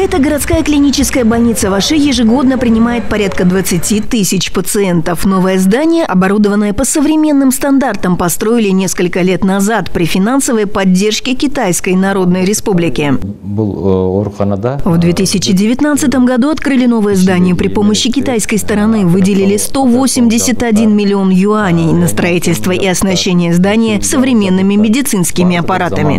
Эта городская клиническая больница в Оши ежегодно принимает порядка 20 тысяч пациентов. Новое здание, оборудованное по современным стандартам, построили несколько лет назад при финансовой поддержке Китайской Народной Республики. В 2019 году открыли новое здание. При помощи китайской стороны выделили 181 миллион юаней на строительство и оснащение здания современными медицинскими аппаратами.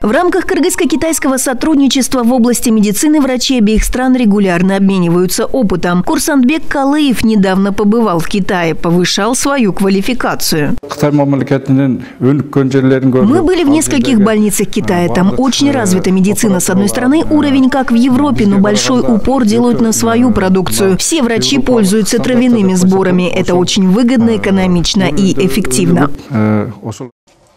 В рамках кыргызско-китайского сотрудничества в области медицины врачи обеих стран регулярно обмениваются опытом. Курсантбек Калыев недавно побывал в Китае, повышал свою квалификацию. Мы были в нескольких больницах Китая. Там очень развита медицина. С одной стороны, уровень как в Европе, но большой упор делают на свою продукцию. Все врачи пользуются травяными сборами. Это очень выгодно, экономично и эффективно.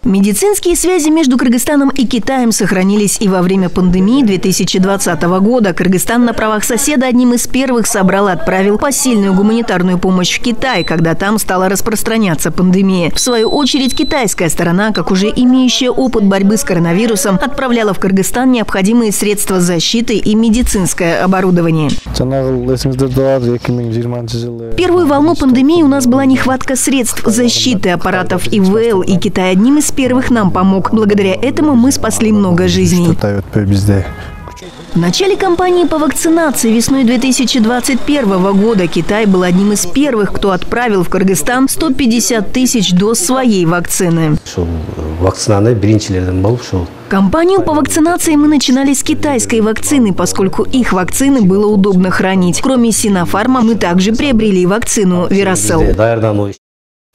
Медицинские связи между Кыргызстаном и Китаем сохранились и во время пандемии 2020 года. Кыргызстан на правах соседа одним из первых собрал и отправил посильную гуманитарную помощь в Китай, когда там стала распространяться пандемия. В свою очередь, китайская сторона, как уже имеющая опыт борьбы с коронавирусом, отправляла в Кыргызстан необходимые средства защиты и медицинское оборудование. В первую волну пандемии у нас была нехватка средств защиты, аппаратов ИВЛ, и Китай одним из первых нам помог. Благодаря этому мы спасли много жизней. В начале кампании по вакцинации весной 2021 года Китай был одним из первых, кто отправил в Кыргызстан 150 тысяч доз своей вакцины. Кампанию по вакцинации мы начинали с китайской вакцины, поскольку их вакцины было удобно хранить. Кроме Синофарма, мы также приобрели вакцину Верасел.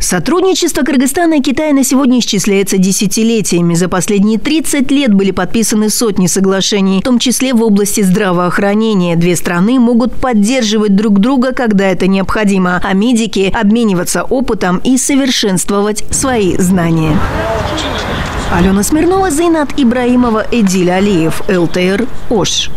Сотрудничество Кыргызстана и Китая на сегодня исчисляется десятилетиями. За последние 30 лет были подписаны сотни соглашений, в том числе в области здравоохранения. Две страны могут поддерживать друг друга, когда это необходимо, а медики обмениваться опытом и совершенствовать свои знания. Алена Смирнова, Зейнат Ибраимова, Эдиль Алиев, ЛТР, Ош.